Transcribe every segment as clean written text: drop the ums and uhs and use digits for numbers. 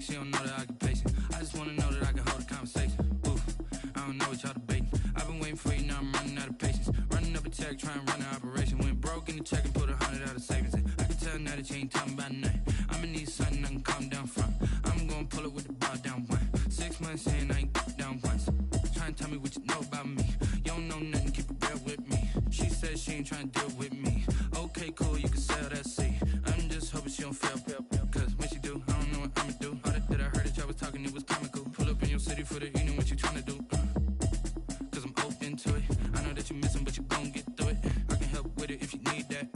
She don't know the occupation. I just wanna know that I can hold a conversation. Oof, I don't know what y'all debating. I've been waiting for you, now I'm running out of patience. Running up a check, trying to run an operation. Went broke in the check and put 100 out of savings in. I can tell now that you ain't talking about nothing. I'ma need something I can calm down from. I'm gonna pull it with the bar down one. 6 months in, I ain't down once. Trying to tell me what you know about me. You don't know nothing, keep it real with me. She said she ain't trying to deal with me. Okay, cool, you can sell that seat. I'm just hoping she don't fail. Cause when she do, I don't know what I'ma do. All that I heard that y'all was talking, it was comical. Pull up in your city for the evening, what you tryna do? Cause I'm open to it. I know that you missing, but you gon' get through it. I can help with it if you need that.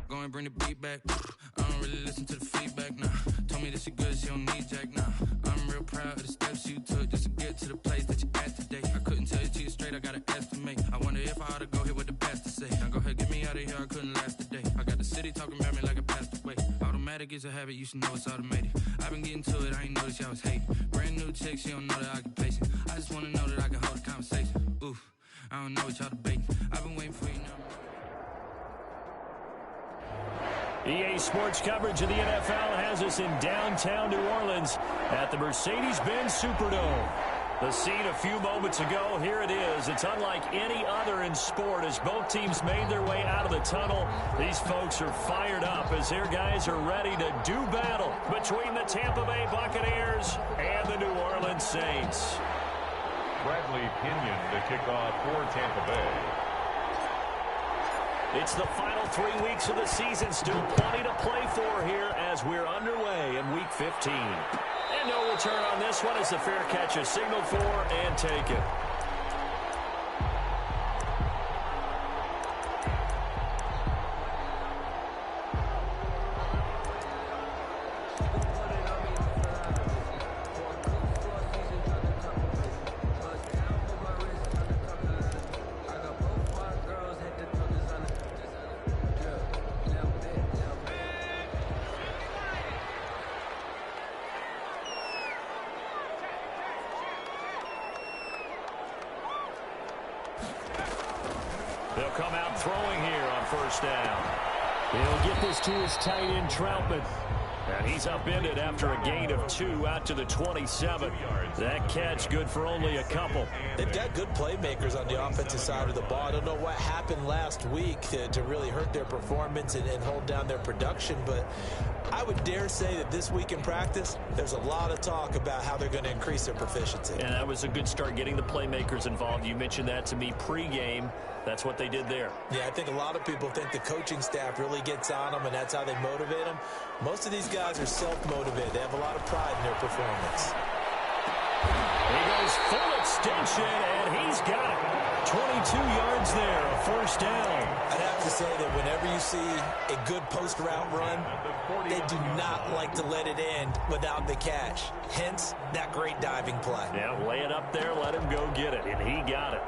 Go and bring the beat back. I don't really listen to the feedback, nah. Told me that she good, she don't need jack, nah. I'm real proud of the steps you took just to get to the place that you at today. I couldn't tell you to you straight, I gotta estimate. I wonder if I ought to go here with the pastor say. Now go ahead, get me out of here, I couldn't last a day. I got the city talking about me like I passed away. Automatic is a habit, you should know it's automated. I've been getting to it, I ain't noticed y'all was hating. Brand new chick, she don't know the occupation. I just wanna know that I can hold a conversation. Oof, I don't know what y'all debating. I've been waiting for you now. EA Sports coverage of the NFL has us in downtown New Orleans at the Mercedes-Benz Superdome. The scene a few moments ago, here it is. It's unlike any other in sport as both teams made their way out of the tunnel. These folks are fired up as their guys are ready to do battle between the Tampa Bay Buccaneers and the New Orleans Saints. Bradley Pinion to kick off for Tampa Bay. It's the final 3 weeks of the season. Still plenty to play for here as we're underway in Week 15. And no return on this one as the fair catch is signaled for and taken. They'll come out throwing here on first down. He'll get this to his tight end, Troutman. And he's upended after a gain of 2 out to the 27. That catch good for only a couple. They've got good playmakers on the offensive side of the ball. I don't know what happened last week to really hurt their performance and hold down their production, but I would dare say that this week in practice, there's a lot of talk about how they're going to increase their proficiency. And that was a good start getting the playmakers involved. You mentioned that to me pregame. That's what they did there. Yeah, I think a lot of people think the coaching staff really gets on them, and that's how they motivate them. Most of these guys are self-motivated. They have a lot of pride in their performance. He goes full extension, and he's got it. 22 yards there, a first down. I'd have to say that whenever you see a good post-route run, they do not like to let it end without the catch. Hence, that great diving play. Yeah, lay it up there, let him go get it, and he got it.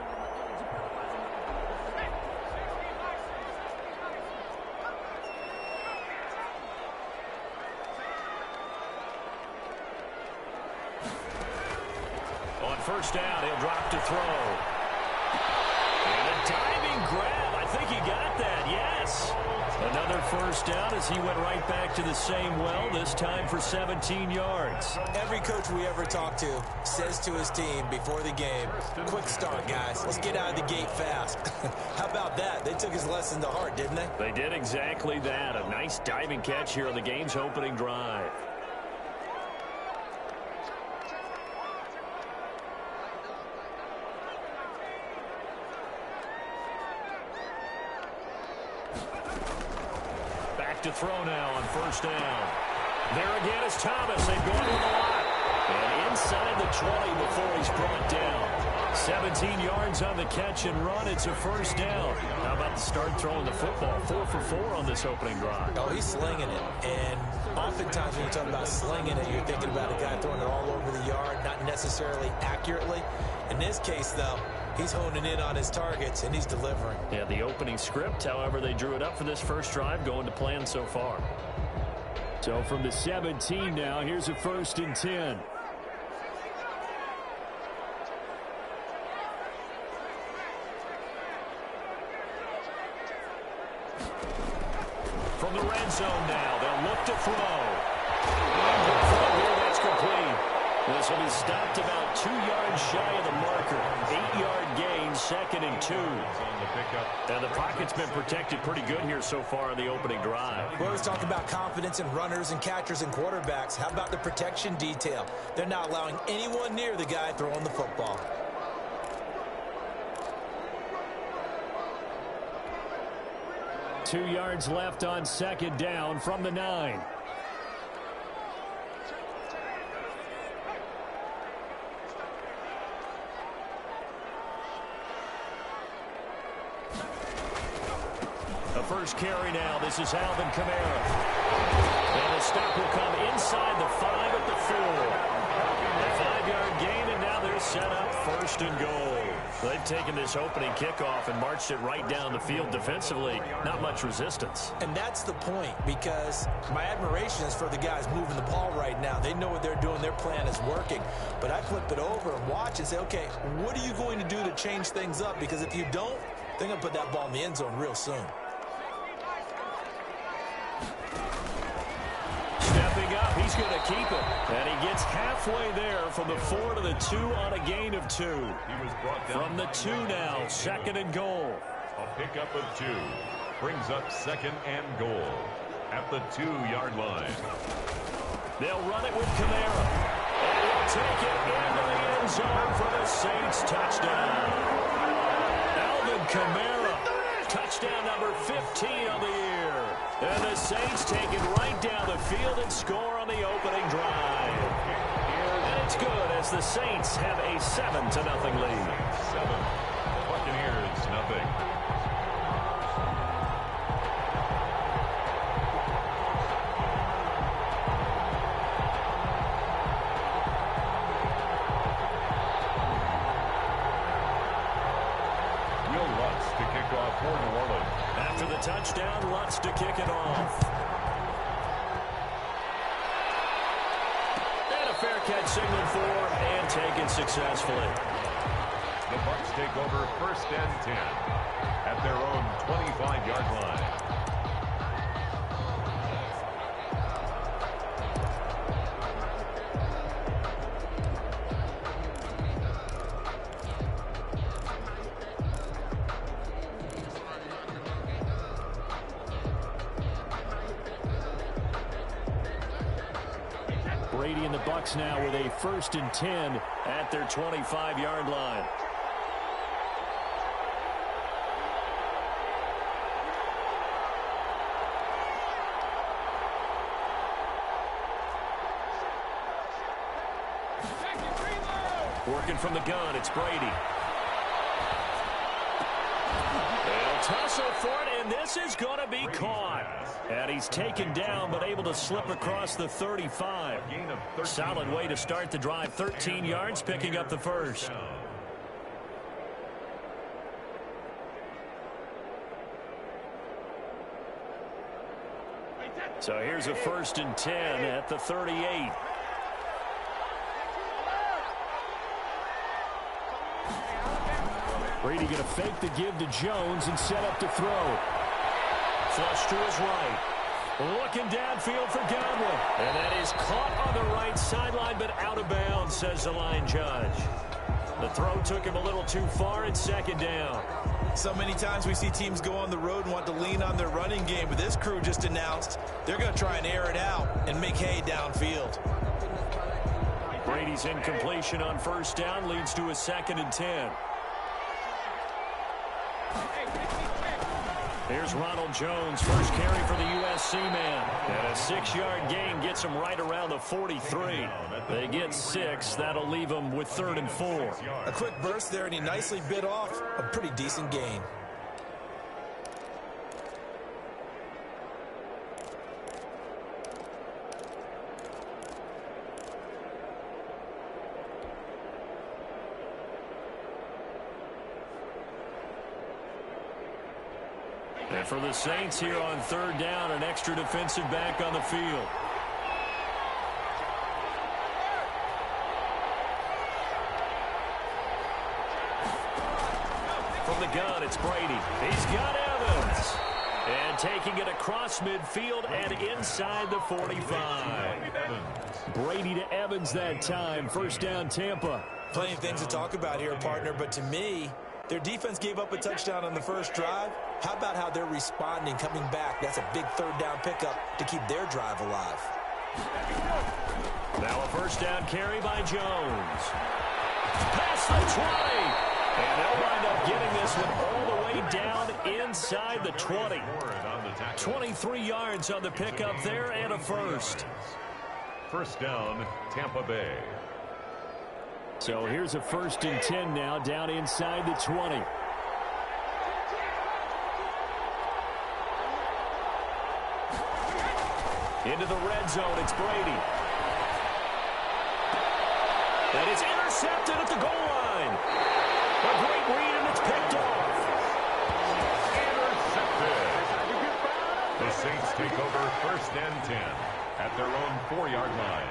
On first down, he'll drop to throw. And a diving grab. I think he got that, yes. Another first down as he went right back to the same well, this time for 17 yards. Every coach we ever talk to says to his team before the game, quick start, guys. Let's get out of the gate fast. How about that? They took his lesson to heart, didn't they? They did exactly that. A nice diving catch here on the game's opening drive. To throw now on first down. There again is Thomas. They go into the lot. And inside the 20 before he's brought down. 17 yards on the catch and run. It's a first down. How about the start throwing the football? 4 for 4 on this opening drive. Oh, he's slinging it. And oftentimes when you talk about slinging it, you're thinking about a guy throwing it all over the yard, not necessarily accurately. In this case, though, he's honing in on his targets, and he's delivering. Yeah, the opening script, however, they drew it up for this first drive, going to plan so far. So from the 17 now, here's a 1st and 10. From the red zone now, they'll look to throw. Here, that's complete. This will be stopped about 2 yards shy of the marker. 8-yard gain, 2nd and 2. And the pocket's been protected pretty good here so far on the opening drive. We always talk about confidence in runners and catchers and quarterbacks. How about the protection detail? They're not allowing anyone near the guy throwing the football. Two yards left on 2nd down from the 9. The first carry now. This is Alvin Kamara. And the stop will come inside the 5 at the 4. A 5-yard gain, and now they're set up 1st and goal. They've taken this opening kickoff and marched it right down the field defensively. Not much resistance. And that's the point, because my admiration is for the guys moving the ball right now. They know what they're doing. Their plan is working. But I flip it over and watch and say, okay, what are you going to do to change things up? Because if you don't, they're going to put that ball in the end zone real soon. Stepping up, he's going to keep it. And he gets halfway there from the 4 to the 2 on a gain of 2. From the 2 now, 2nd and goal. A pickup of 2 brings up 2nd and goal at the 2-yard line. They'll run it with Kamara. And he'll take it into the end zone for the Saints touchdown. Alvin Kamara, touchdown number 15 on the year. And the Saints take it right down the field and score on the opening drive. And it's good as the Saints have a 7-0 lead. 7. Buccaneers, nothing. To kick off for New Orleans. After the touchdown, Lutz to kick it off. And a fair catch signaled for and taken successfully. The Bucs take over 1st and 10 at their own 25-yard line. Brady and the Bucs now with a 1st and 10 at their 25-yard line. Working from the gun, it's Brady. They'll tussle for it, and this is going to be caught. And he's taken down, but able to slip across the 35. Solid way to start the drive. 13 yards, picking up the first. So here's a 1st and 10 at the 38. Brady going to fake the give to Jones and set up to throw. Flush to his right. Looking downfield for Godwin. And that is caught on the right sideline, but out of bounds, says the line judge. The throw took him a little too far. It's second down. So many times we see teams go on the road and want to lean on their running game, but this crew just announced they're going to try and air it out and make hay downfield. Brady's incompletion on first down leads to a 2nd and 10. Here's Ronald Jones, first carry for the USC man. And a 6-yard gain gets him right around the 43. They get 6. That'll leave him with 3rd and 4. A quick burst there, and he nicely bit off a pretty decent gain. And for the Saints here on 3rd down, an extra defensive back on the field. From the gun, it's Brady. He's got Evans. And taking it across midfield and inside the 45. Brady to Evans that time. First down, Tampa. Plenty of things to talk about here, partner, but to me, their defense gave up a touchdown on the first drive. How about how they're responding, coming back? That's a big 3rd down pickup to keep their drive alive. Now a first down carry by Jones. Past the 20. And they'll wind up getting this one all the way down inside the 20. 23 yards on the pickup there and a first. First down, Tampa Bay. So here's a 1st and 10 now, down inside the 20. Into the red zone, it's Brady. And it's intercepted at the goal line. A great read, and it's picked off. Intercepted. The Saints take over 1st and 10 at their own 4-yard line.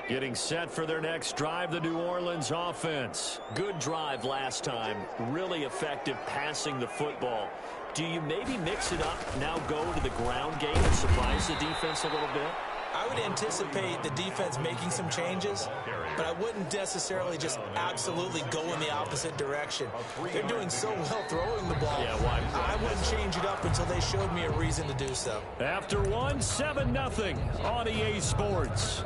Getting set for their next drive, the New Orleans offense. Good drive last time. Really effective passing the football. Do you maybe mix it up, now go to the ground game and surprise the defense a little bit? I would anticipate the defense making some changes, but I wouldn't necessarily just absolutely go in the opposite direction. They're doing so well throwing the ball. Yeah, why? I wouldn't change it up until they showed me a reason to do so. After one, 7-0 on EA Sports.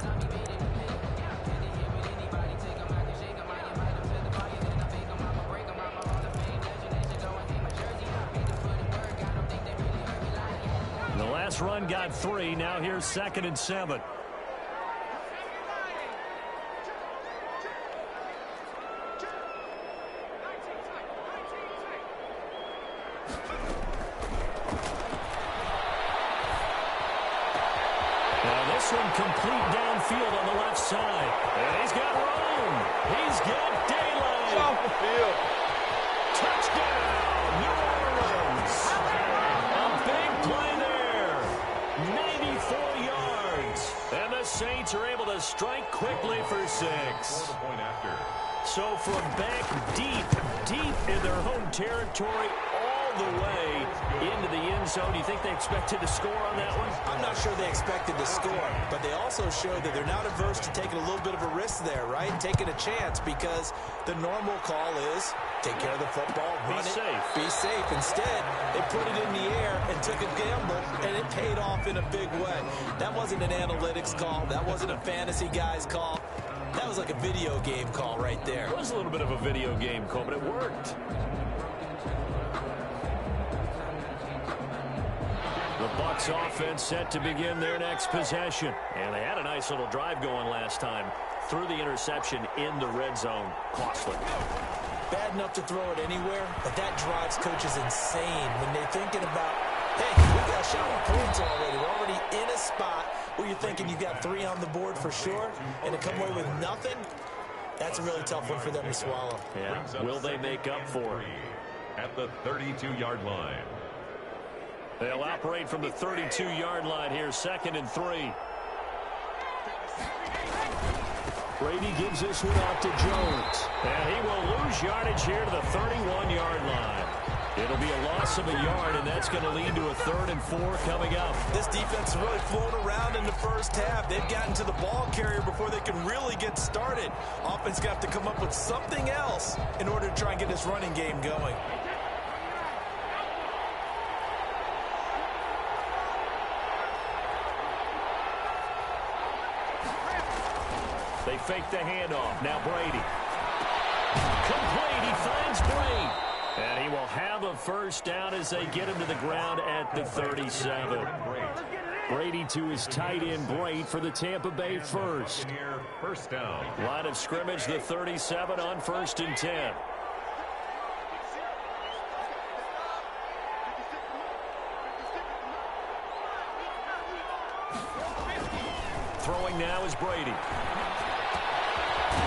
The last run got 3. Now here's 2nd and 7. Now this one complete downfield on the left side. And he's got room. He's got daylight. Off the field. Touchdown, New Orleans. A big play there. 94 yards. And the Saints are able to strike quickly for 6. So from back deep in their home territory, all the way into the end zone. Do you think they expected to score on that one? I'm not sure they expected to score, but they also showed that they're not averse to taking a little bit of a risk there, right? Taking a chance, because the normal call is take care of the football, run it, be safe. Instead, they put it in the air and took a gamble, and it paid off in a big way. That wasn't an analytics call. That wasn't a fantasy guy's call. That was like a video game call right there. It was a little bit of a video game call, but it worked. The Bucs offense set to begin their next possession. And they had a nice little drive going last time. Threw the interception in the red zone. Costly. Bad enough to throw it anywhere, but that drives coaches insane when they're thinking about, hey, we got a shot at points already. We're already in a spot where you're thinking you've got 3 on the board for sure, and to come away with nothing, that's a really tough one for them to swallow. Yeah. Will they make up for it? At the 32-yard line. They'll operate from the 32-yard line here, 2nd and 3. Brady gives this one off to Jones. And he will lose yardage here to the 31-yard line. It'll be a loss of a yard, and that's going to lead to a 3rd and 4 coming up. This defense has really flown around in the first half. They've gotten to the ball carrier before they can really get started. Offense got to come up with something else in order to try and get this running game going. They fake the handoff. Now Brady. Complete. He finds Brady. And he will have a first down as they get him to the ground at the 37. Brady to his tight end, Brady, for the Tampa Bay first. First down. Line of scrimmage, the 37 on 1st and 10. Throwing now is Brady.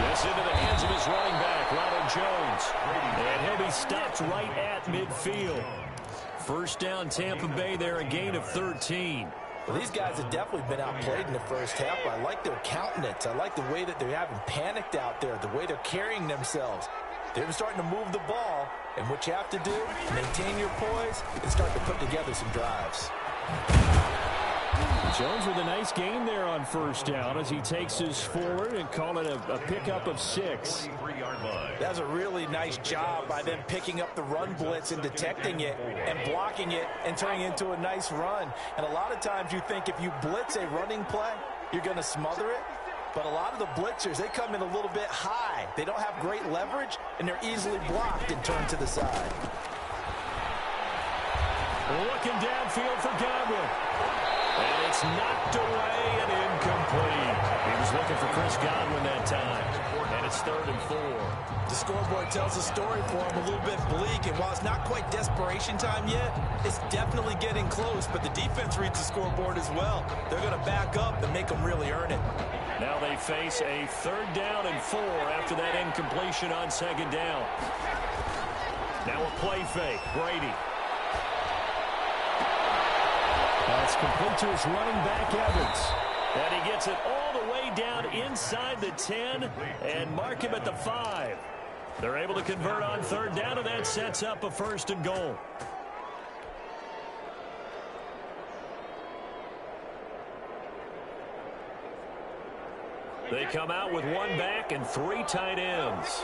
This into the hands of his running back, Ronald Jones. And he'll be stopped right at midfield. First down, Tampa Bay there, a gain of 13. Well, these guys have definitely been outplayed in the first half. I like their countenance. I like the way that they're having panicked out there, the way they're carrying themselves. They're starting to move the ball, and what you have to do, maintain your poise and start to put together some drives. Jones with a nice gain there on first down as he takes his forward and call it a pickup of 6. That was a really nice job by them picking up the run blitz and detecting it and blocking it and turning it into a nice run. And a lot of times you think if you blitz a running play, you're going to smother it. But a lot of the blitzers, they come in a little bit high. They don't have great leverage, and they're easily blocked and turned to the side. Looking downfield for Godwin. And it's knocked away and incomplete. He was looking for Chris Godwin that time. And it's 3rd and 4. The scoreboard tells a story for him, a little bit bleak. And while it's not quite desperation time yet, it's definitely getting close. But the defense reads the scoreboard as well. They're going to back up and make them really earn it. Now they face a 3rd down and 4 after that incompletion on 2nd down. Now a play fake. Brady. That's complete to his running back, Evans. And he gets it all the way down inside the 10 and mark him at the 5. They're able to convert on 3rd down, and that sets up a 1st and goal. They come out with 1 back and 3 tight ends.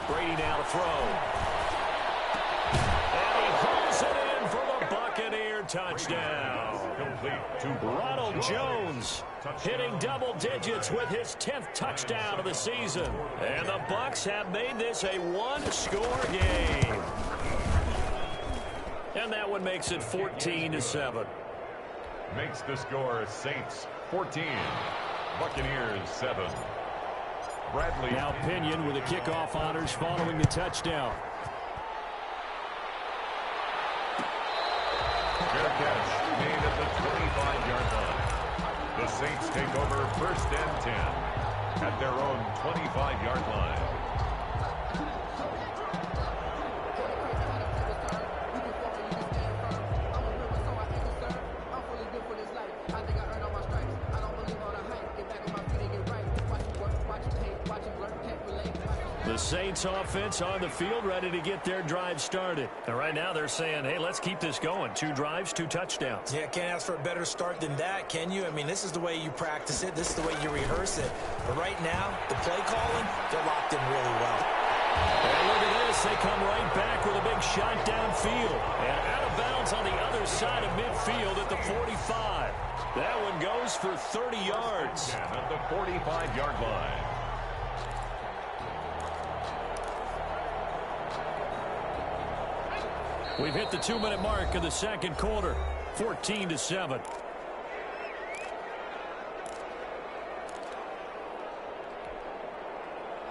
Brady now to throw. And he hauls it in for the Buccaneer touchdown. Ronald Jones hitting double digits with his 10th touchdown of the season. And the Bucs have made this a 1-score game. And that one makes it 14-7. Makes the score Saints 14, Buccaneers 7. Bradley. Now Pinion with the kickoff honors following the touchdown. Fair catch made at the 25-yard line. The Saints take over 1st and 10 at their own 25-yard line. Saints offense on the field, ready to get their drive started. And right now they're saying, hey, let's keep this going. 2 drives, 2 touchdowns. Yeah, can't ask for a better start than that, can you? I mean, this is the way you practice it. This is the way you rehearse it. But right now, the play calling, they're locked in really well. And look at this. They come right back with a big shot downfield. And out of bounds on the other side of midfield at the 45. That one goes for 30 yards. At the 45-yard line. We've hit the 2-minute mark of the second quarter, 14-7.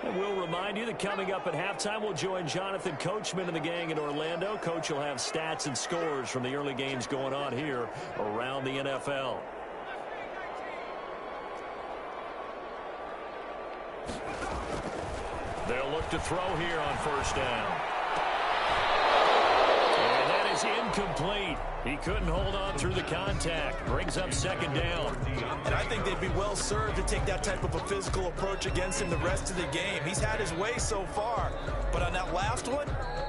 And we'll remind you that coming up at halftime, we'll join Jonathan Coachman and the gang in Orlando. Coach will have stats and scores from the early games going on here around the NFL. They'll look to throw here on first down. And that is incomplete. He couldn't hold on through the contact. Brings up second down. And I think they'd be well served to take that type of a physical approach against him the rest of the game. He's had his way so far. But on that last one,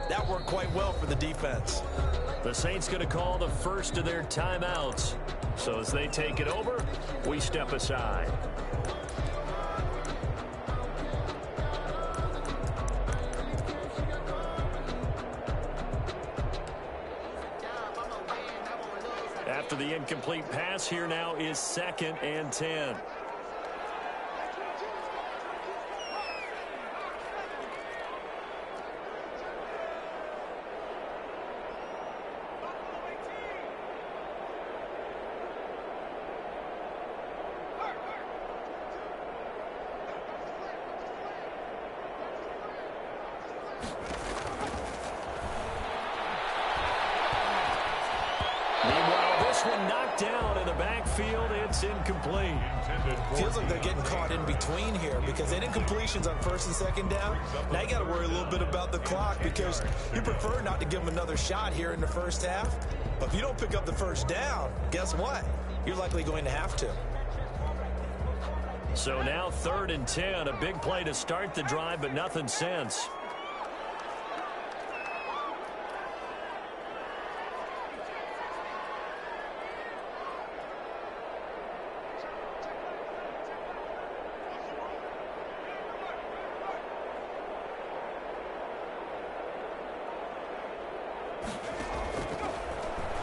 that worked quite well for the defense. The Saints going to call the first of their timeouts. So as they take it over, we step aside. After the incomplete pass, here now is 2nd and 10. Knocked down in the backfield. It's incomplete. Feels like they're getting caught in between here because they didn't completions on first and second down. Now you got to worry a little bit about the clock because you prefer not to give them another shot here in the first half. But if you don't pick up the first down, guess what? You're likely going to have to. So now 3rd and 10. A big play to start the drive, but nothing since.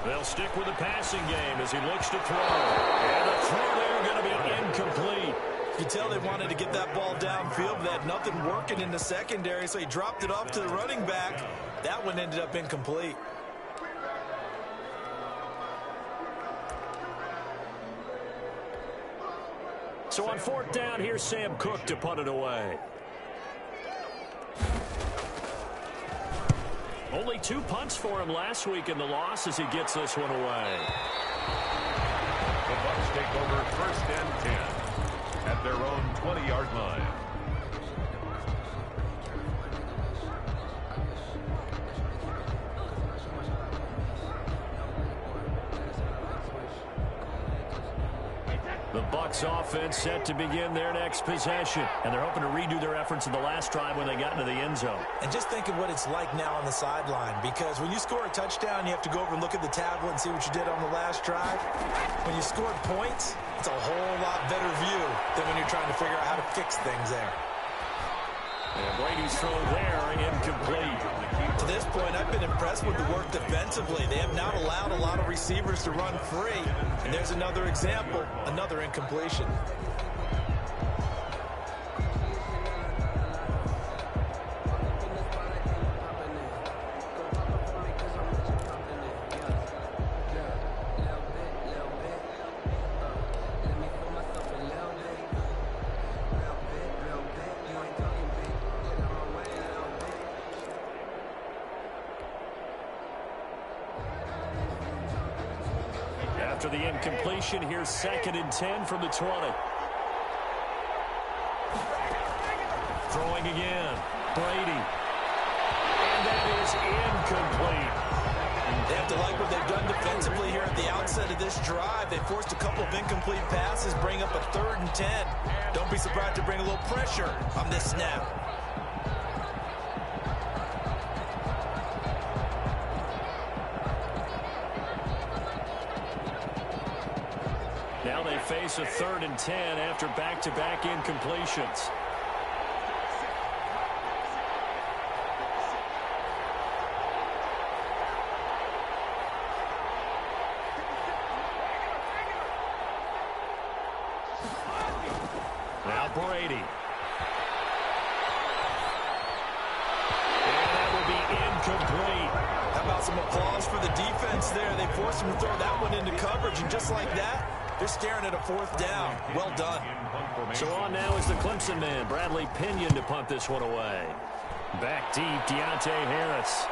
They'll stick with the passing game as he looks to throw. And the throw there going to be incomplete. You can tell they wanted to get that ball downfield, but they had nothing working in the secondary, so he dropped it off to the running back. That one ended up incomplete. So on 4th down, here's Sam Cook to punt it away. Only 2 punts for him last week in the loss as he gets this one away. The Bucs take over 1st and 10 at their own 20-yard line. The Bucs offense set to begin their next possession. And they're hoping to redo their efforts in the last drive when they got into the end zone. And just think of what it's like now on the sideline, because when you score a touchdown, you have to go over and look at the tablet and see what you did on the last drive. When you scored points, it's a whole lot better view than when you're trying to figure out how to fix things there. And Brady's throw there, incomplete. To this point, I've been impressed with the work defensively. They have not allowed a lot of receivers to run free. And there's another example, another incompletion. After the incompletion, here's 2nd and 10 from the 20. Throwing again. Brady. And that is incomplete. They have to like what they've done defensively here at the outset of this drive. They forced a couple of incomplete passes, bring up a 3rd and 10. Don't be surprised to bring a little pressure on this snap. face a 3rd and 10 after back-to-back incompletions. Now Brady. And that will be incomplete. How about some applause for the defense there? They forced him to throw that one into coverage, and just like that, they're staring at a 4th down. Well done. So on now is the Clemson man, Bradley Pinion, to punt this one away. Back deep, Deontay Harris.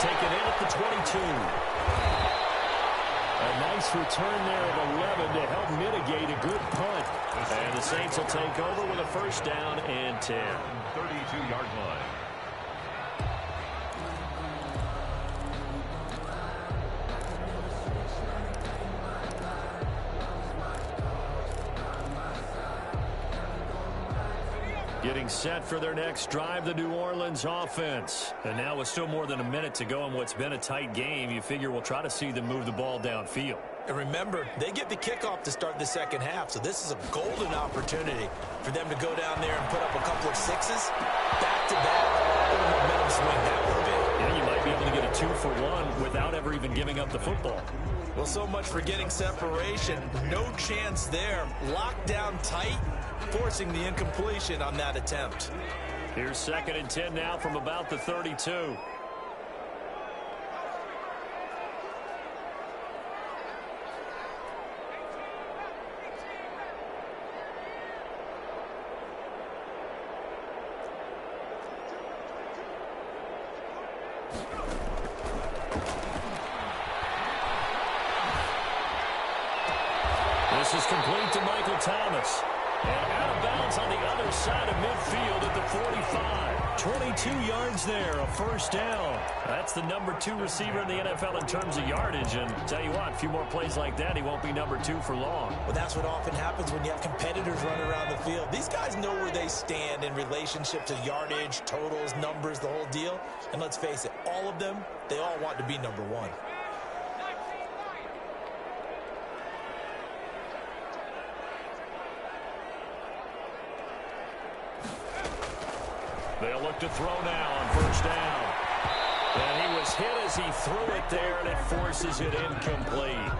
Taken in at the 22. A nice return there of 11 to help mitigate a good punt. And the Saints will take over with a 1st down and 10. 32-yard line. Getting set for their next drive, the New Orleans offense. And now with still more than a minute to go in what's been a tight game, you figure we'll try to see them move the ball downfield. And remember, they get the kickoff to start the 2nd half, so this is a golden opportunity for them to go down there and put up a couple of 6s. Back-to-back, what a momentum swing that would be. Yeah, you might be able to get a 2-for-1 without ever even giving up the football. Well, so much for getting separation. No chance there. Locked down tight, forcing the incompletion on that attempt. Here's 2nd and 10 now from about the 32. This is complete to Michael Thomas. And out of bounds on the other side of midfield at the 45. 22 yards there, a 1st down. That's the number 2 receiver in the NFL in terms of yardage. And tell you what, a few more plays like that, he won't be number 2 for long. Well, that's what often happens when you have competitors running around the field. These guys know where they stand in relationship to yardage, totals, numbers, the whole deal. And let's face it, all of them, they all want to be number 1. They'll look to throw now on 1st down. And he was hit as he threw it there, and it forces it incomplete.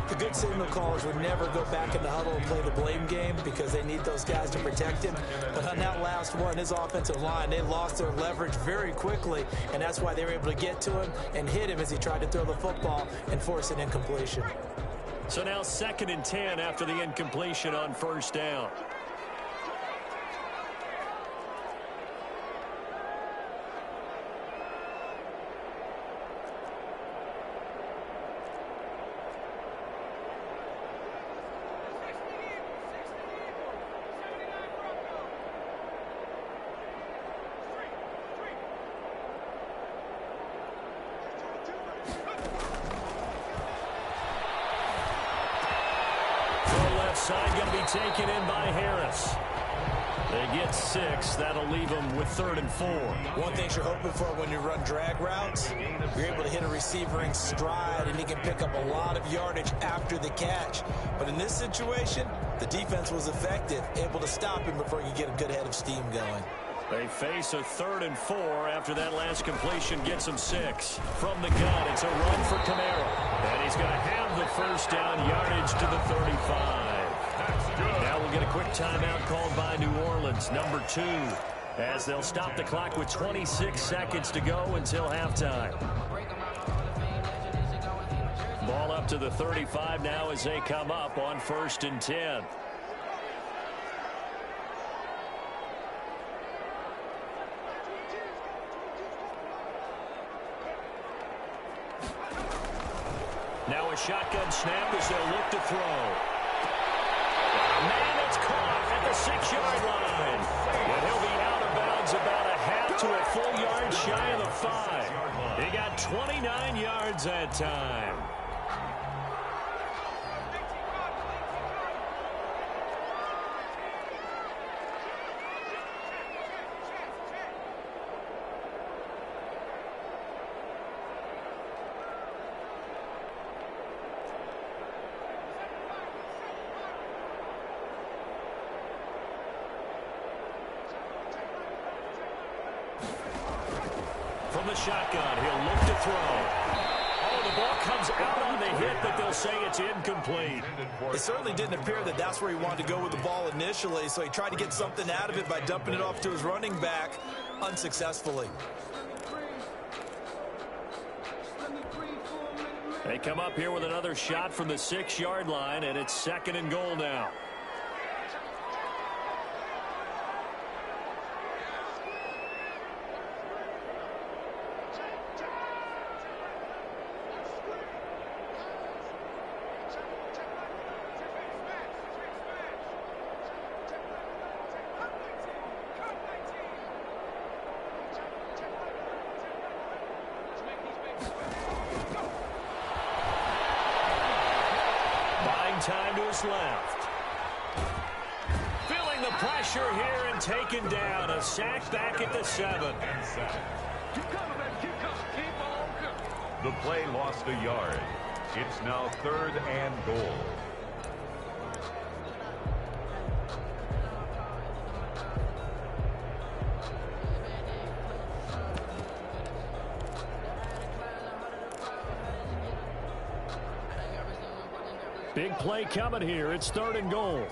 The good signal callers would never go back in the huddle and play the blame game because they need those guys to protect him. But on that last one, his offensive line, they lost their leverage very quickly, and that's why they were able to get to him and hit him as he tried to throw the football and force an incompletion. So now 2nd and 10 after the incompletion on 1st down. Side going to be taken in by Harris. They get 6. That'll leave them with 3rd and 4. One thing you're hoping for when you run drag routes, you're able to hit a receiver in stride, and he can pick up a lot of yardage after the catch. But in this situation, the defense was effective, able to stop him before you get a good head of steam going. They face a 3rd and 4 after that last completion gets them 6. From the gun, it's a run for Camaro. And he's going to have the 1st down yardage to the 35. Now we'll get a quick timeout called by New Orleans, number 2, as they'll stop the clock with 26 seconds to go until halftime. Ball up to the 35 now as they come up on 1st and 10. Now a shotgun snap as they'll look to throw. Man, that's caught at the 6-yard line. And he'll be out of bounds about a half to a full yard shy of the 5. He got 29 yards that time. the shotgun. He'll look to throw. Oh, the ball comes out on the hit, but they'll say it's incomplete. It certainly didn't appear that that's where he wanted to go with the ball initially, so he tried to get something out of it by dumping it off to his running back unsuccessfully. They come up here with another shot from the 6-yard line, and it's 2nd and goal now. Time to his left. Feeling the pressure here and taken down. A sack back at the 7. The play lost a yard. It's now 3rd and goal. Big play coming here. It's 3rd and goal.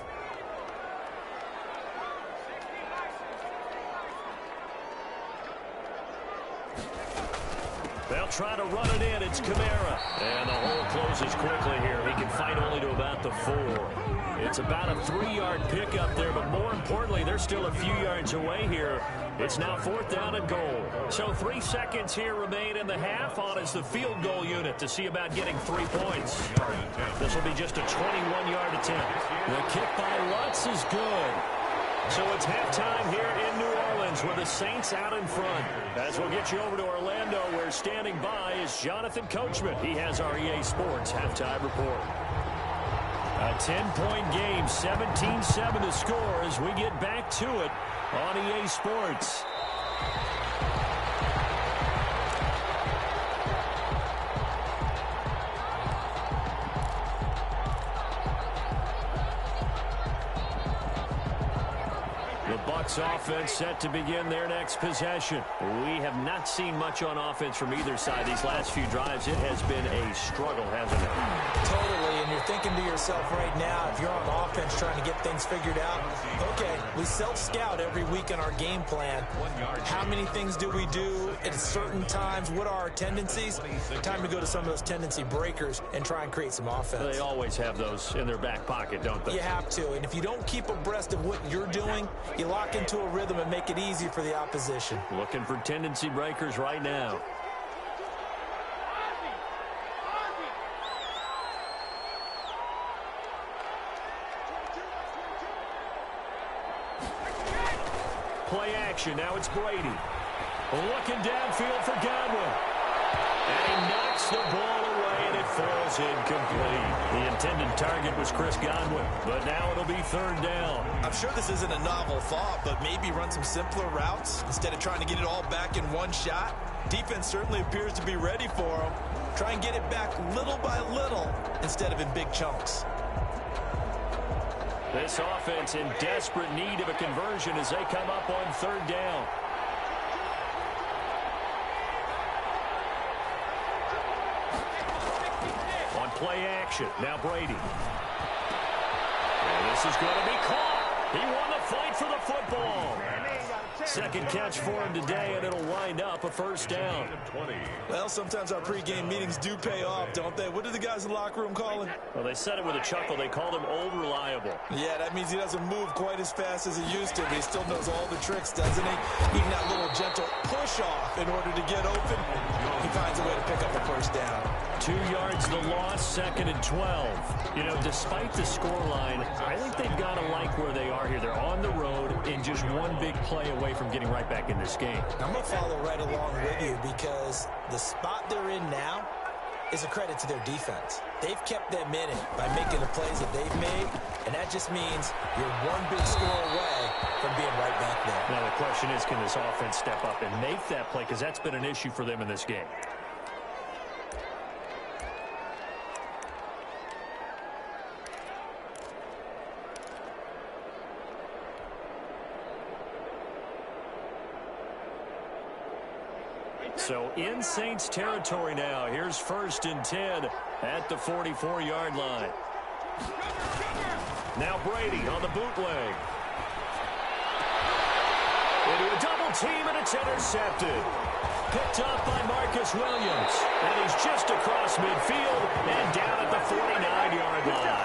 They'll try to run it in. It's Kamara. And the hole closes quickly here. He can fight only to about the 4. It's about a 3-yard pickup there, but more importantly, they're still a few yards away here. It's now 4th down and goal. So 3 seconds here remain in the half on as the field goal unit to see about getting 3 points. This will be just a 21-yard attempt. The kick by Lutz is good. So it's halftime here in New Orleans with the Saints out in front. As we'll get you over to Orlando, where standing by is Jonathan Coachman. He has our EA Sports halftime report. A 10-point game, 17-7 to score as we get back to it on EA Sports. Bucs offense set to begin their next possession. We have not seen much on offense from either side these last few drives. It has been a struggle, hasn't it? Totally, and you're thinking to yourself right now, if you're on offense trying to get things figured out, okay, we self-scout every week in our game plan. How many things do we do at certain times? What are our tendencies? Time to go to some of those tendency breakers and try and create some offense. They always have those in their back pocket, don't they? You have to, and if you don't keep abreast of what you're doing, you lock into a rhythm and make it easy for the opposition. Looking for tendency breakers right now. Play action. Now it's Brady. Looking downfield for Godwin. And he knocks the ball away, and it falls incomplete. The intended target was Chris Godwin, but now it'll be 3rd down. I'm sure this isn't a novel thought, but maybe run some simpler routes instead of trying to get it all back in one shot. Defense certainly appears to be ready for him. Try and get it back little by little instead of in big chunks. This offense in desperate need of a conversion as they come up on 3rd down. On play action, now Brady. And this is going to be caught. He won the fight for the football. Second catch for him today, and it'll wind up a 1st down. Well, sometimes our pregame meetings do pay off, don't they? What do the guys in the locker room call him? Well, they said it with a chuckle. They called him over-reliable. Yeah, that means he doesn't move quite as fast as he used to, but he still knows all the tricks, doesn't he? Even that little gentle push-off in order to get open, he finds a way to pick up a 1st down. 2 yards the loss, 2nd and 12. You know, despite the scoreline, I think they've got to like where they are here. They're on the road and just one big play away from getting right back in this game. I'm going to follow right along with you because the spot they're in now is a credit to their defense. They've kept them in it by making the plays that they've made, and that just means you're one big score away from being right back there. Now the question is, can this offense step up and make that play? Because that's been an issue for them in this game. So in Saints territory now. Here's 1st and 10 at the 44-yard line. Now Brady on the bootleg. Into a double team, and it's intercepted. Picked up by Marcus Williams. And he's just across midfield and down at the 49-yard line.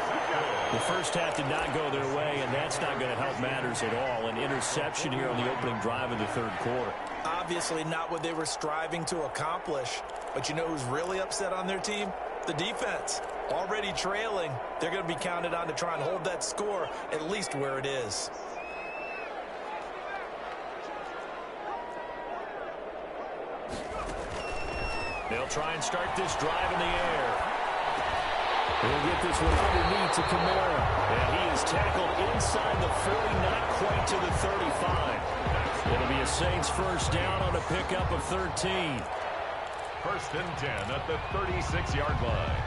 The first half did not go their way, and that's not going to help matters at all. An interception here on the opening drive of the third quarter. Obviously not what they were striving to accomplish. But you know who's really upset on their team? The defense. Already trailing. They're going to be counted on to try and hold that score at least where it is. They'll try and start this drive in the air. He'll get this one underneath to Kamara. And he is tackled inside the 40, not quite to the 35. It'll be a Saints first down on a pickup of 13. 1st and 10 at the 36-yard line.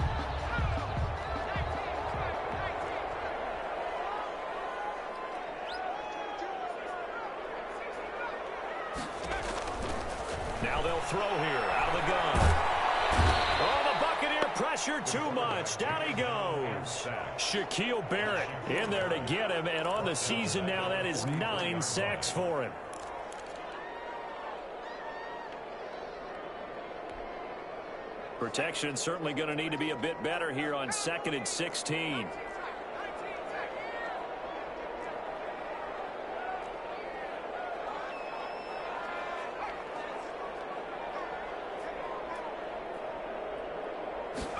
Now they'll throw here out of the gun. Oh, the Buccaneer pressure too much. Down he goes. Shaquille Barrett in there to get him. And on the season now, that is 9 sacks for him. Protection certainly going to need to be a bit better here on 2nd and 16.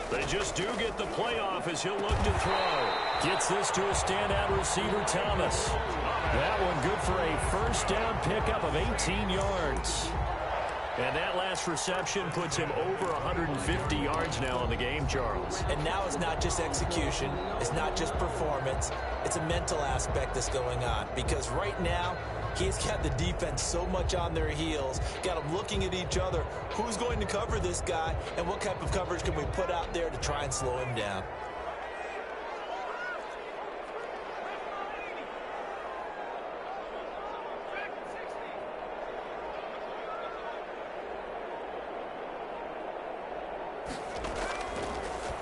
They just do get the playoff as he'll look to throw. Gets this to a standout receiver, Thomas. That one good for a first down pickup of 18 yards. And that last reception puts him over 150 yards now in the game, Charles. And now it's not just execution. It's not just performance. It's a mental aspect that's going on. Because right now, he's got the defense so much on their heels, got them looking at each other. Who's going to cover this guy, and what type of coverage can we put out there to try and slow him down?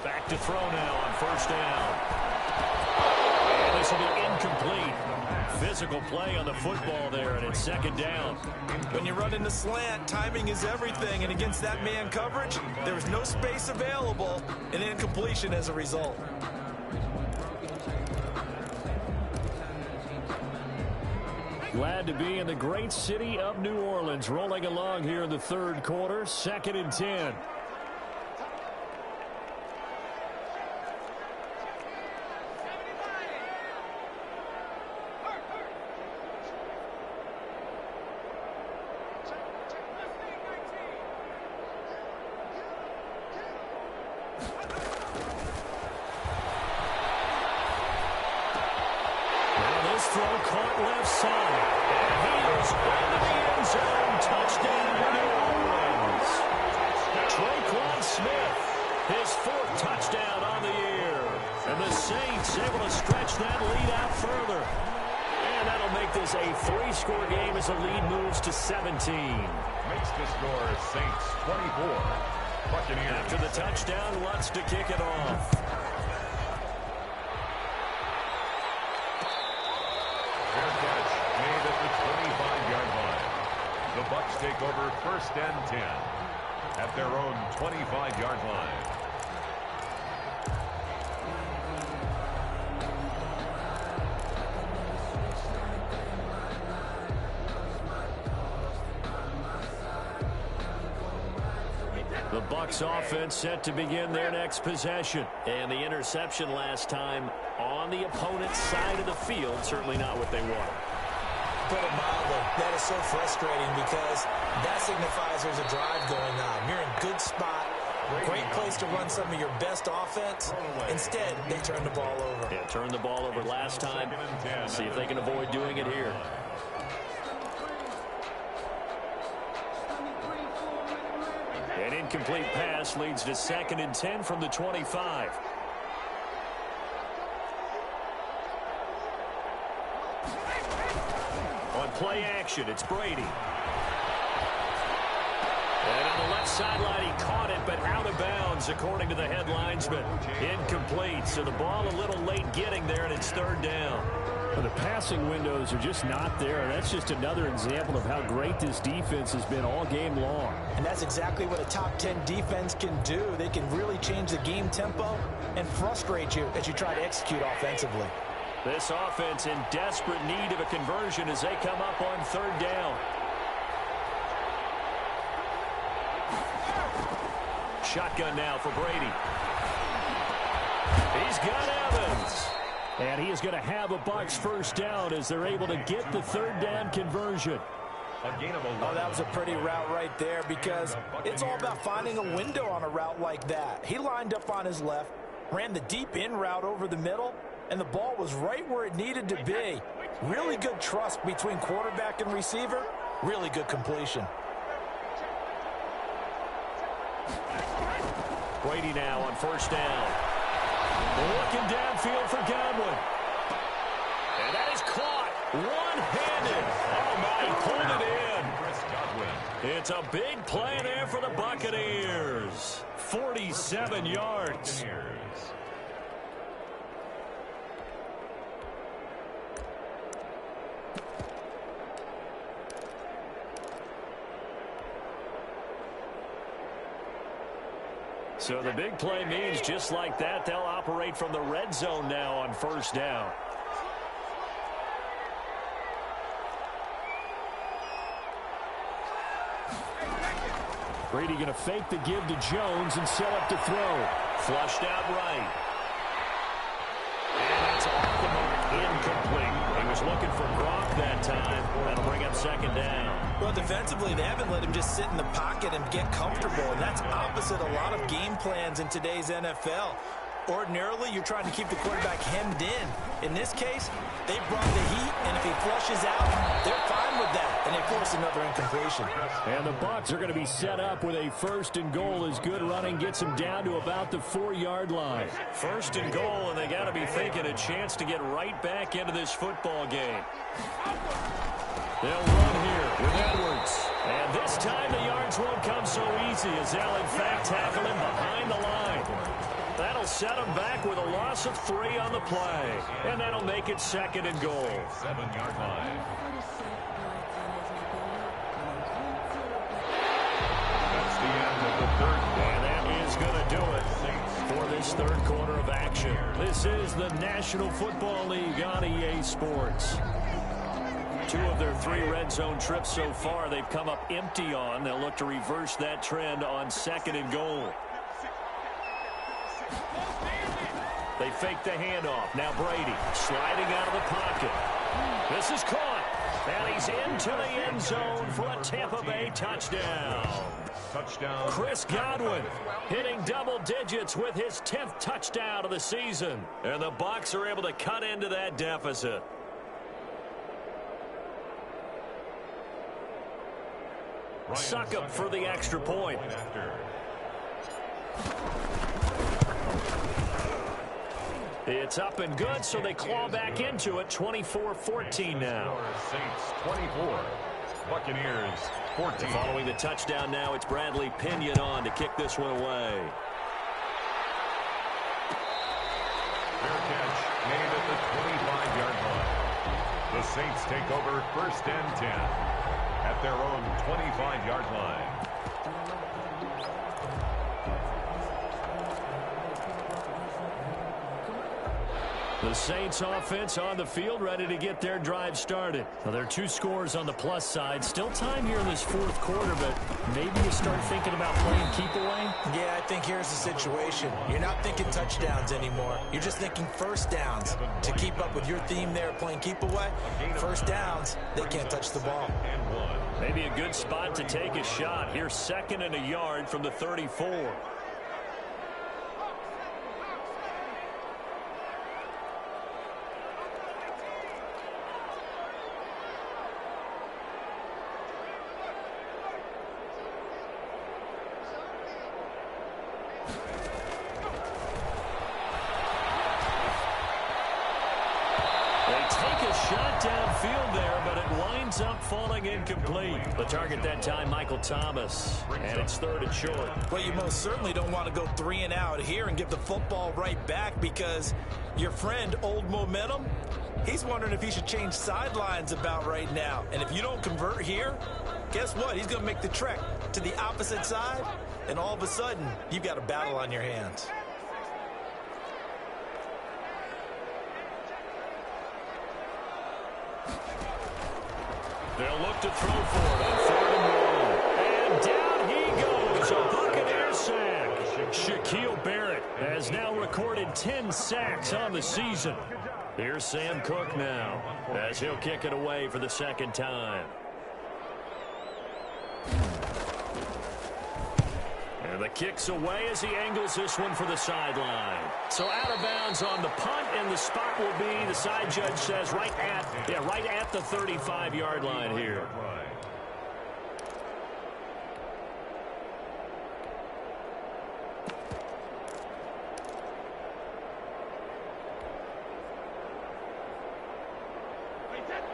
Back to throw now on first down. And this will be incomplete. Physical play on the football there, and it's 2nd down. When you run in the slant, timing is everything, and against that man coverage, there was no space available, and incompletion as a result. Glad to be in the great city of New Orleans, rolling along here in the third quarter, 2nd and 10. Throw caught left side. And he is into the end zone. Touchdown, New Orleans. Traquan Smith, his 4th touchdown on the year. And the Saints able to stretch that lead out further. And that'll make this a 3-score game as the lead moves to 17. Makes the score Saints 24. Buccaneers. After the touchdown, wants to kick it off. The Bucs take over 1st and 10 at their own 25-yard line. The Bucs offense set to begin their next possession. And the interception last time on the opponent's side of the field, certainly not what they wanted. Put it mildly, that is so frustrating because that signifies there's a drive going on. You're in a good spot, great place to run some of your best offense. Instead, they turn the ball over. Yeah, turned the ball over last time. See if they can avoid doing it here. An incomplete pass leads to 2nd and 10 from the 25. On play action, it's Brady. And on the left sideline, he caught it, but out of bounds, according to the head linesman. Incomplete, so the ball a little late getting there, and it's third down. Well, the passing windows are just not there. That's just another example of how great this defense has been all game long. And that's exactly what a top 10 defense can do. They can really change the game tempo and frustrate you as you try to execute offensively. This offense in desperate need of a conversion as they come up on third down. Shotgun now for Brady. He's got Evans. And he is going to have a Bucs first down as they're able to get the third down conversion. Oh, that was a pretty route right there because it's all about finding a window on a route like that. He lined up on his left, ran the deep in route over the middle, and the ball was right where it needed to be. Really good trust between quarterback and receiver. Really good completion. Brady now on first down. Looking downfield for Godwin. And that is caught one-handed. Oh, my, he pulled it in. It's a big play there for the Buccaneers. 47 yards. So the big play means just like that, they'll operate from the red zone now on first down. Brady going to fake the give to Jones and set up to throw. Flushed out right. And that's off the mark, incomplete. He was looking for Gronk that time. That'll bring up second down. Well, defensively, they haven't let him just sit in the pocket and get comfortable, and that's opposite a lot of game plans in today's NFL. Ordinarily, you're trying to keep the quarterback hemmed in. In this case, they brought the heat, and if he flushes out, they're fine with that, and they force another incompletion. And the Bucs are going to be set up with a first and goal as good running gets them down to about the 4-yard line. First and goal, and they got to be thinking a chance to get right back into this football game. They'll run here with Edwards. And this time the yards won't come so easy as they'll in fact tackle him behind the line. That'll set him back with a loss of 3 on the play. And that'll make it second and goal. 7-yard line. That's the end of the third quarter. And that is going to do it for this third quarter of action. This is the National Football League on EA Sports. 2 of their 3 red zone trips so far they've come up empty on. They'll look to reverse that trend on second and goal. They fake the handoff. Now Brady sliding out of the pocket. This is caught. And he's into the end zone for a Tampa Bay touchdown. Touchdown. Chris Godwin hitting double digits with his 10th touchdown of the season. And the Bucs are able to cut into that deficit. Suck up for the extra point. It's up and good, so they claw back into it. 24-14 now. Saints 24, Buccaneers 14. Following the touchdown now, it's Bradley Pinion on to kick this one away. Fair catch made at the 25-yard line. The Saints take over first and 10 at their own 25-yard line. The Saints offense on the field, ready to get their drive started. Well, there are 2 scores on the plus side. Still time here in this fourth quarter, but maybe you start thinking about playing keep away. Yeah, I think here's the situation. You're not thinking touchdowns anymore. You're just thinking first downs. To keep up with your theme there, playing keep away, first downs, they can't touch the ball. Maybe a good spot to take a shot. Here's second and a yard from the 34. Shot downfield there, but it winds up falling incomplete. The target that time, Michael Thomas. And it's 3rd and short. Well, you most certainly don't want to go 3 and out here and give the football right back, because your friend, Old Momentum, he's wondering if he should change sidelines about right now. And if you don't convert here, guess what? He's going to make the trek to the opposite side, and all of a sudden, you've got a battle on your hands. They'll look to throw for it on 3rd and 1. And down he goes, a Buccaneer sack. Shaquille Barrett has now recorded 10 sacks on the season. Here's Sam Cook now, as he'll kick it away for the 2nd time. And the kick's away as he angles this one for the sideline. So out of bounds on the punt, and the spot will be, the side judge says, right at the 35-yard line here.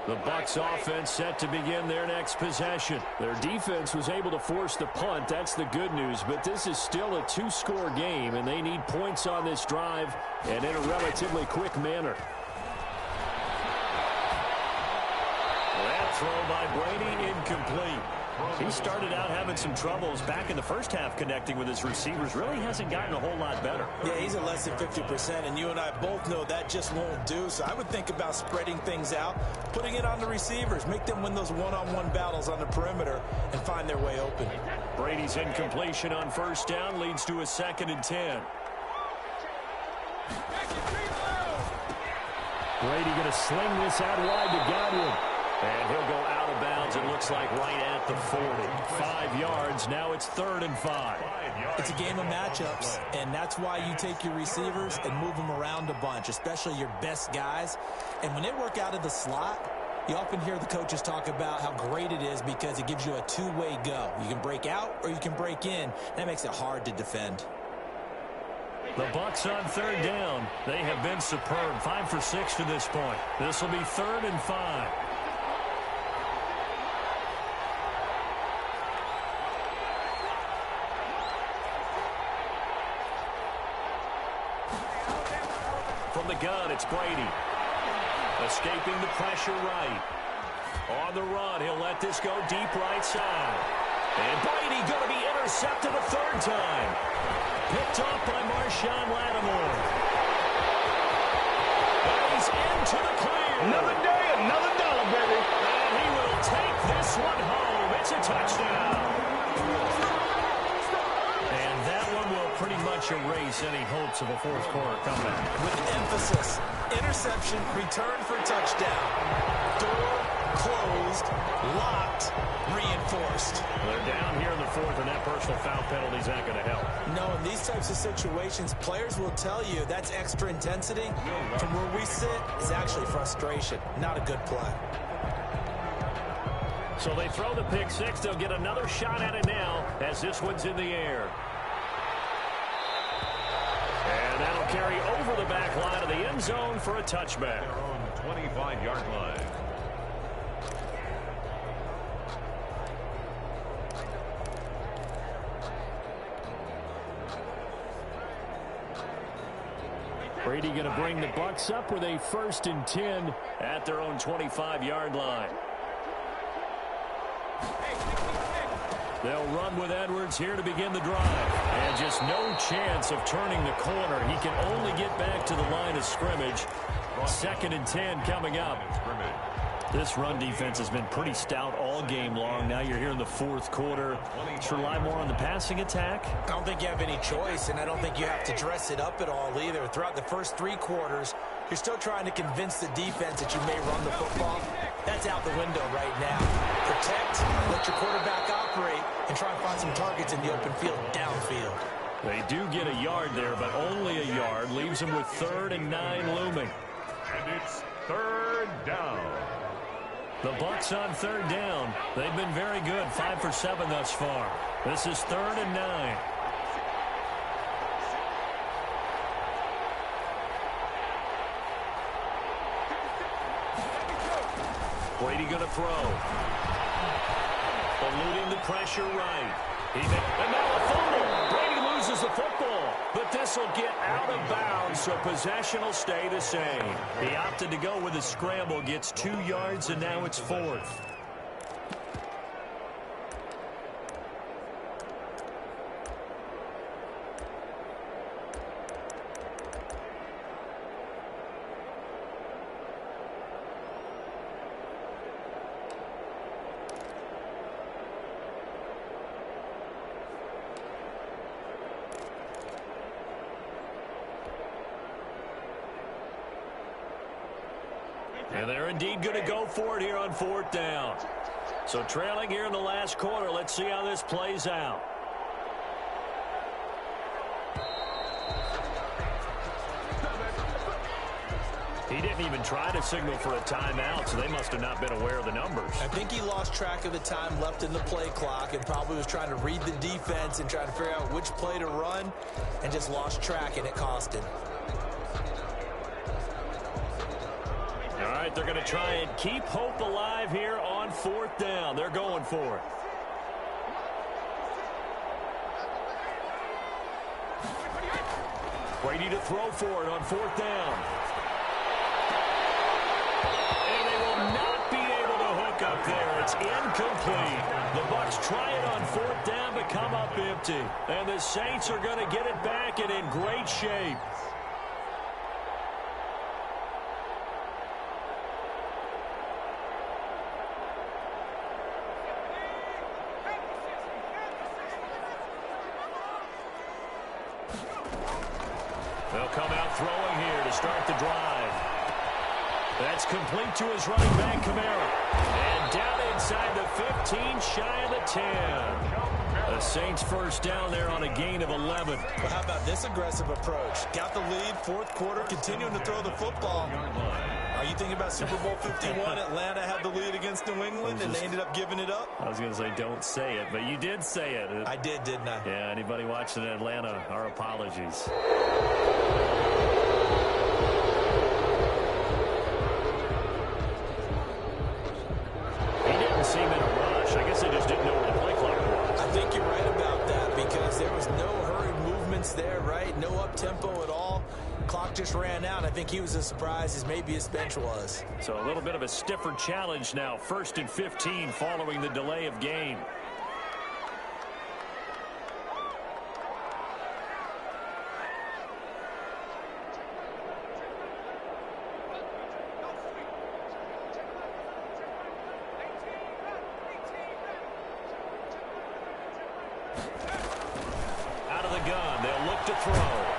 The Bucs offense set to begin their next possession. Their defense was able to force the punt. That's the good news. But this is still a 2-score game, and they need points on this drive and in a relatively quick manner. That throw by Brady incomplete. He started out having some troubles back in the first half connecting with his receivers. Really hasn't gotten a whole lot better. Yeah, he's at less than 50%, and you and I both know that just won't do. So I would think about spreading things out, putting it on the receivers, make them win those one-on-one battles on the perimeter and find their way open. Brady's incompletion on 1st down leads to a 2nd and 10. Brady going to sling this out wide to Godwin. And he'll go out of bounds, it looks like, right at the 40. 5 yards, now it's 3rd and 5. It's a game of matchups, and that's why you take your receivers and move them around a bunch, especially your best guys. And when they work out of the slot, you often hear the coaches talk about how great it is because it gives you a two-way go. You can break out or you can break in. That makes it hard to defend. The Bucs on 3rd down. They have been superb. 5 for 6 to this point. This will be 3rd and 5. From the gun, it's Brady. Escaping the pressure right. On the run, he'll let this go deep right side. And Brady going to be intercepted a 3rd time. Picked off by Marshawn Lattimore. And he's into the clear. Another day, another dollar, baby. And he will take this one home. It's a touchdown. And that one will pretty much erase any hopes of a 4th quarter comeback. With emphasis, interception, return for touchdown. Door closed, locked, reinforced. They're down here in the 4th, and that personal foul penalty is not going to help. No, in these types of situations, players will tell you that's extra intensity. From where we sit, is actually frustration, not a good play. So they throw the pick 6. They'll get another shot at it now as this one's in the air. And that'll carry over the back line of the end zone for a touchback. Their own 25-yard line. Brady going to bring the Bucs up with a 1st and 10 at their own 25-yard line. They'll run with Edwards here to begin the drive. And just no chance of turning the corner. He can only get back to the line of scrimmage. 2nd and 10 coming up. This run defense has been pretty stout all game long. Now you're here in the 4th quarter. Let's rely more on the passing attack. I don't think you have any choice, and I don't think you have to dress it up at all either. Throughout the first 3 quarters, you're still trying to convince the defense that you may run the football. That's out the window right now. Protect, let your quarterback operate, and try and find some targets in the open field, downfield. They do get a yard there, but only a yard. Leaves them with 3rd and 9 looming. And it's 3rd down. The Bucs on 3rd down. They've been very good. 5 for 7 thus far. This is 3rd and 9. Brady going to throw. Eluding the pressure right. And now a fumble. Brady loses the football. But this will get out of bounds, so possession will stay the same. He opted to go with a scramble, gets 2 yards, and now it's 4th. And they're indeed going to go for it here on 4th down. So trailing here in the last quarter. Let's see how this plays out. He didn't even try to signal for a timeout, so they must have not been aware of the numbers. I think he lost track of the time left in the play clock and probably was trying to read the defense and trying to figure out which play to run and just lost track, and it cost him. All right, they're going to try and keep hope alive here on 4th down. They're going for it. Brady to throw for it on 4th down. And they will not be able to hook up there. It's incomplete. The Bucs try it on 4th down but come up empty. And the Saints are going to get it back and in great shape. They'll come out throwing here to start the drive. That's complete to his running back, Kamara. And down inside the 15, shy of the 10. The Saints first down there on a gain of 11. Well, how about this aggressive approach? Got the lead, 4th quarter, continuing to throw the football. Are you thinking about Super Bowl 51? Atlanta had the lead against New England, and they ended up giving it up? I was going to say don't say it, but you did say it. I did, didn't I? Yeah, anybody watching in Atlanta, our apologies. He didn't seem in a rush. I guess they just didn't know where the play clock was. I think you're right about that because there was no hurried movements there, right? No up-tempo at all. Clock just ran out. I think he was as surprised as maybe his bench was. So a little bit of a stiffer challenge now. 1st and 15 following the delay of game. Out of the gun. They'll look to throw.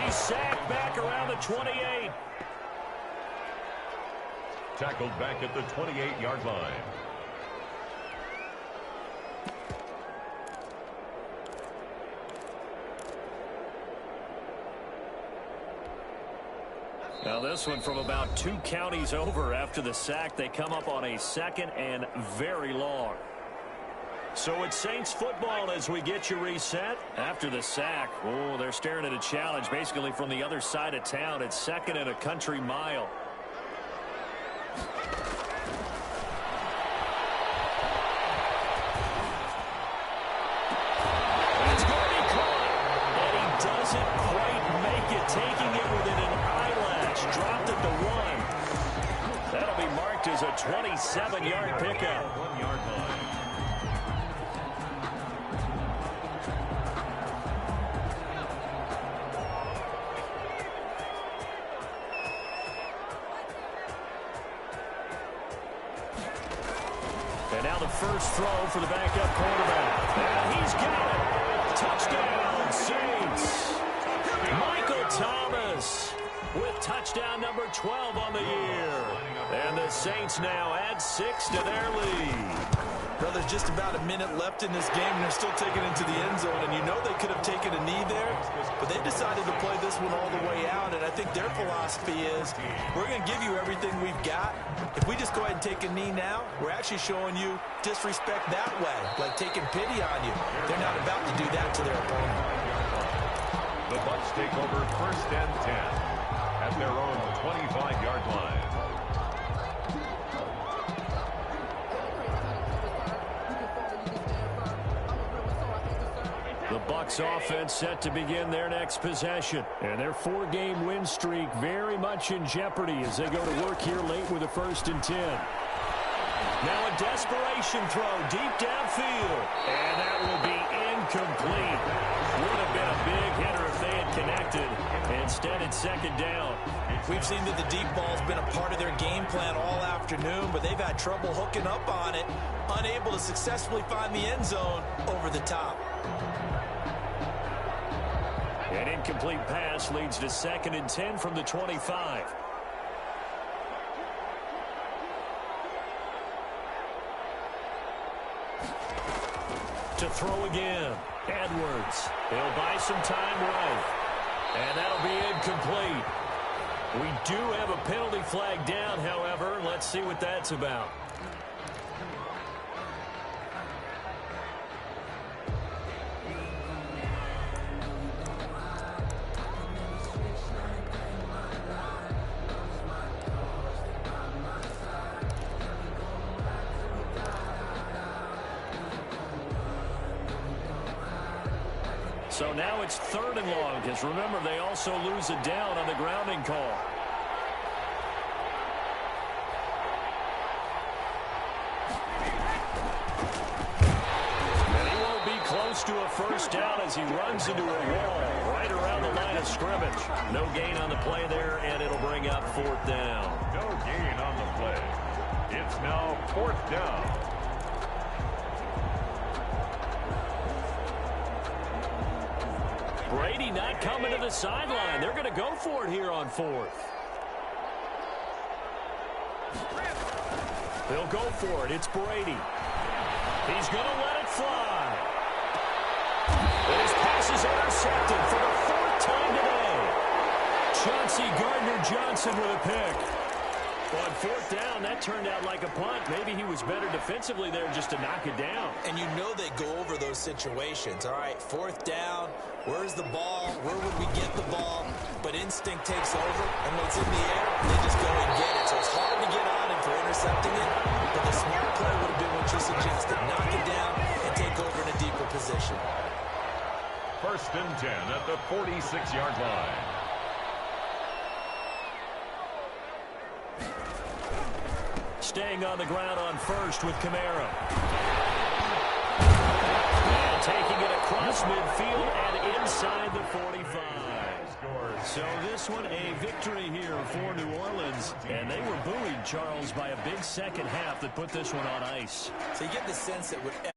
He's sacked back around the 28. Tackled back at the 28-yard line. Now this one from about 2 counties over after the sack. They come up on a 2nd and very long. So it's Saints football as we get you reset. After the sack, oh, they're staring at a challenge basically from the other side of town. It's 2nd and a country mile. It's going to be caught. And he doesn't quite make it, taking it within an eyelash. Dropped at the 1. That'll be marked as a 27-yard pickup. 1-yard line. And now the first throw for the backup quarterback. And he's got it. Touchdown, Saints. Michael Thomas with touchdown number 12 on the year. And the Saints now add 6 to their lead. Well, there's just about a minute left in this game, and they're still taking it into the end zone. And you know they could have taken a knee there, but they decided to play this one all the way out. And I think their philosophy is, we're going to give you everything we've got. If we just go ahead and take a knee now, we're actually showing you disrespect that way, like taking pity on you. They're not about to do that to their opponent. The Bucs take over 1st and 10 at their own 25-yard line. The Bucs offense set to begin their next possession. And their 4-game win streak very much in jeopardy as they go to work here late with a 1st and 10. Now a desperation throw deep downfield. And that will be incomplete. Would have been a big hitter if they had connected. Instead, it's 2nd down. We've seen that the deep ball's been a part of their game plan all afternoon, but they've had trouble hooking up on it, unable to successfully find the end zone over the top. An incomplete pass leads to 2nd and 10 from the 25. To throw again. Edwards. He'll buy some time right. And that'll be incomplete. We do have a penalty flag down, however. Let's see what that's about. So now it's 3rd and long, because remember, they also lose a down on the grounding call. And he won't be close to a 1st down as he runs into a wall right around the line of scrimmage. No gain on the play there, and it'll bring up 4th down. No gain on the play. It's now 4th down. Brady not coming to the sideline. They're going to go for it here on 4th. They'll go for it. It's Brady. He's going to let it fly. And his pass is intercepted for the 4th time today. Chauncey Gardner-Johnson with a pick. On 4th down, that turned out like a punt. Maybe he was better defensively there just to knock it down. And you know they go over those situations. All right, 4th down. Where's the ball? Where would we get the ball? But instinct takes over, and when it's in the air, they just go and get it. So it's hard to get on him for intercepting it, but the smart play would have been what you suggested. Knock it down and take over in a deeper position. 1st and 10 at the 46-yard line. Staying on the ground on 1st with Kamara. And taking it across midfield and inside the 45. So this one a victory here for New Orleans. And they were buoyed, Charles, by a big second half that put this one on ice. So you get the sense that whatever